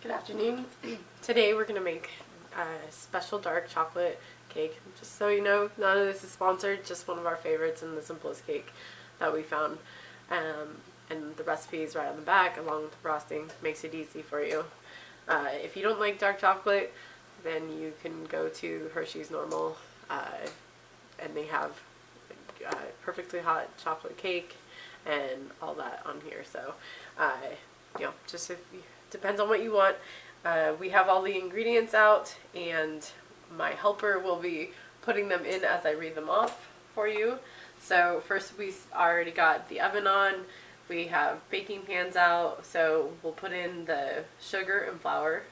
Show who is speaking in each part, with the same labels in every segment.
Speaker 1: Good afternoon. Today we're going to make a special dark chocolate cake. Just so you know, none of this is sponsored, just one of our favorites and the simplest cake that we found. And the recipe is right on the back along with the frosting. Makes it easy for you. If you don't like dark chocolate, then you can go to Hershey's Normal and they have perfectly hot chocolate cake and all that on here. So, just if you, depends on what you want. We have all the ingredients out, and my helper will be putting them in as I read them off for you. So first, we already got the oven on. We have baking pans out, so we'll put in the sugar and flour.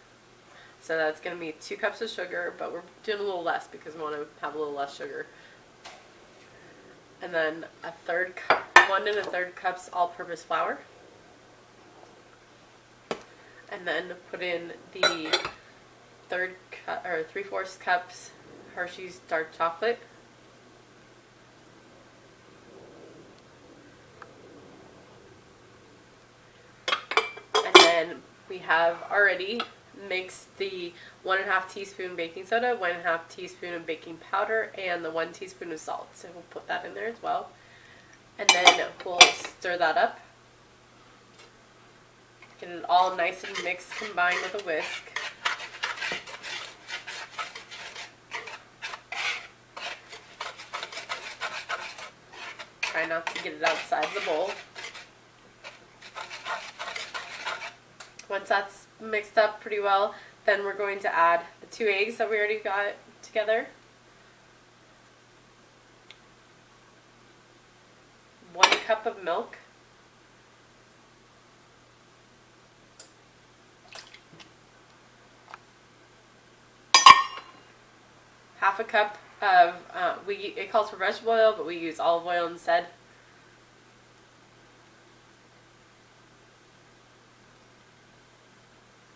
Speaker 1: So that's going to be 2 cups of sugar, but we're doing a little less because we want to have a little less sugar. And then 1 1/3 cups all-purpose flour. And then put in the 3/4 cups Hershey's dark chocolate. And then we have already mixed the 1½ teaspoon baking soda, 1½ teaspoon of baking powder, and the 1 teaspoon of salt. So we'll put that in there as well. And then we'll stir that up. Get it all nice and mixed, combined with a whisk. Try not to get it outside the bowl. Once that's mixed up pretty well, then we're going to add the 2 eggs that we already got together. 1 cup of milk. 1/2 cup of, it calls for vegetable oil, but we use olive oil instead.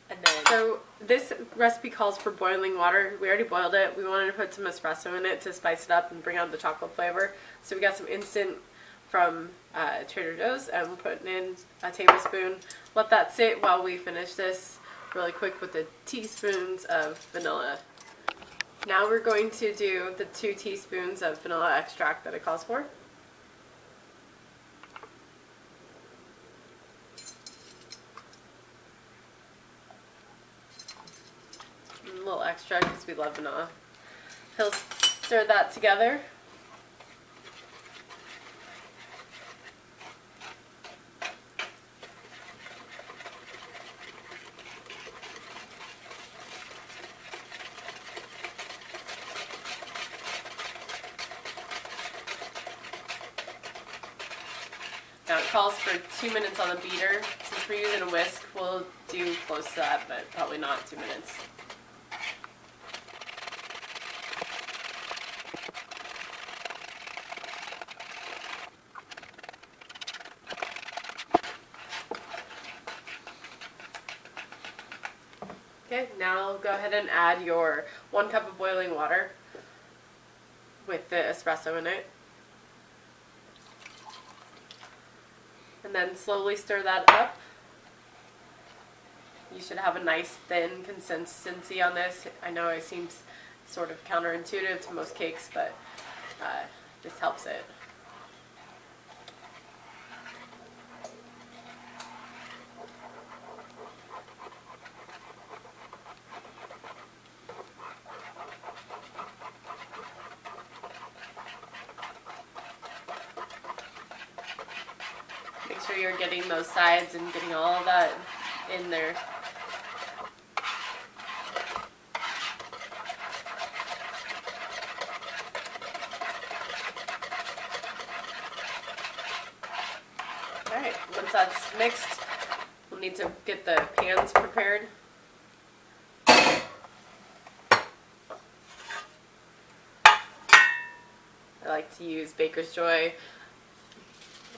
Speaker 1: And then, so this recipe calls for boiling water. We already boiled it. We wanted to put some espresso in it to spice it up and bring out the chocolate flavor. So we got some instant from Trader Joe's, and we're putting in a tablespoon. Let that sit while we finish this really quick with the teaspoons of vanilla. Now we're going to do the 2 teaspoons of vanilla extract that it calls for. A little extra because we love vanilla. He'll stir that together. Now it calls for 2 minutes on the beater. Since we're using a whisk, we'll do close to that, but probably not 2 minutes. Okay, now go ahead and add your 1 cup of boiling water with the espresso in it. And then slowly stir that up. You should have a nice thin consistency on this. I know it seems sort of counterintuitive to most cakes, but this helps it. Make sure you're getting those sides and getting all of that in there. Alright, once that's mixed, we'll need to get the pans prepared. I like to use Baker's Joy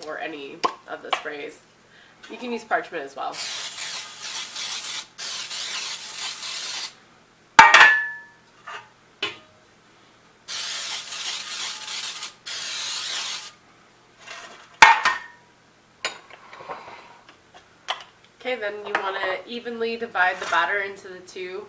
Speaker 1: or any of the sprays. You can use parchment as well. Okay, Okay, then you want to evenly divide the batter into the two.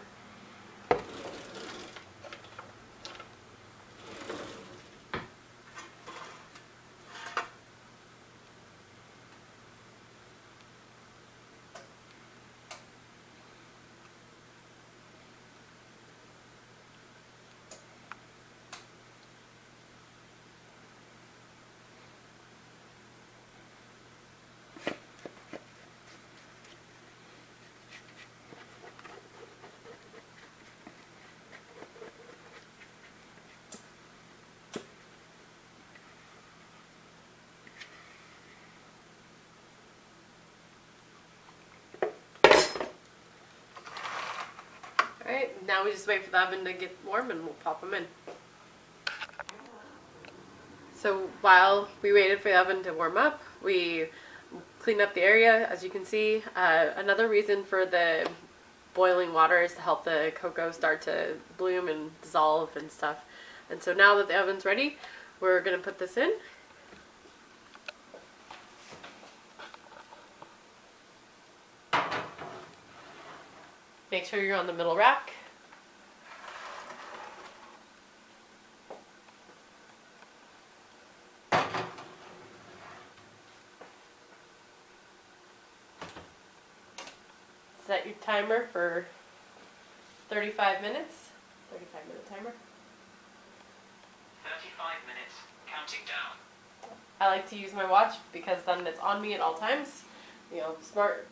Speaker 1: Alright, now we just wait for the oven to get warm and we'll pop them in. So while we waited for the oven to warm up, we cleaned up the area, as you can see. Another reason for the boiling water is to help the cocoa start to bloom and dissolve and stuff. And so now that the oven's ready, we're going to put this in. Make sure you're on the middle rack. Set your timer for 35 minutes. 35-minute timer.
Speaker 2: 35 minutes, counting down.
Speaker 1: I like to use my watch because then it's on me at all times. You know, smart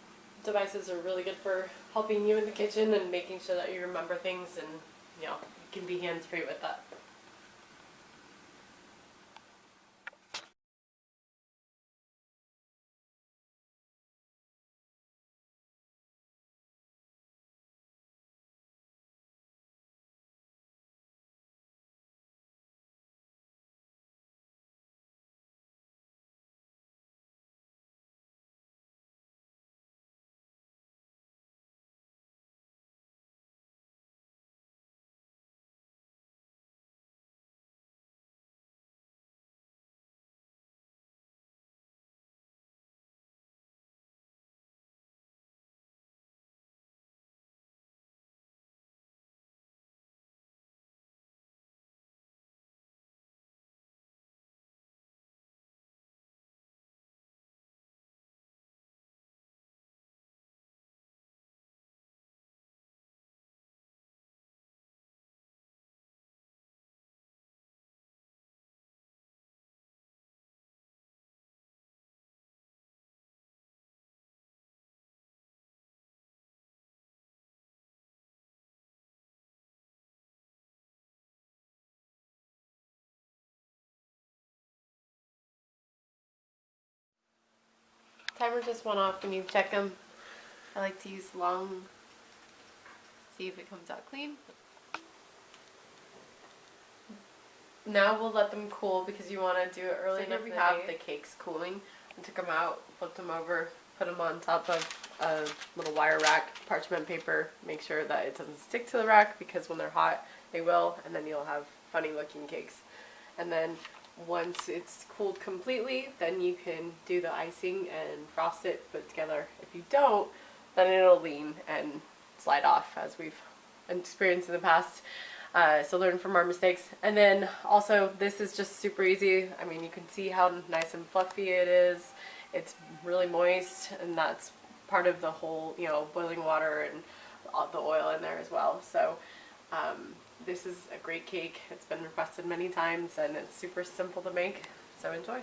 Speaker 1: devices are really good for helping you in the kitchen and making sure that you remember things, and you know, you can be hands-free with that. Timer just went off when you check them. I like to use long, see if it comes out clean. Now we'll let them cool because you want to do it early enough. We have the cakes cooling. I took them out, flipped them over, put them on top of a little wire rack, parchment paper. Make sure that it doesn't stick to the rack because when they're hot, they will, and then you'll have funny looking cakes. And then once it's cooled completely, then you can do the icing and frost it, put it together. If you don't, then it'll lean and slide off, as we've experienced in the past. So learn from our mistakes. And then also, this is just super easy. I mean, you can see how nice and fluffy it is. It's really moist, and that's part of the whole, you know, boiling water and the oil in there as well. So this is a great cake. It's been requested many times, and it's super simple to make, so enjoy.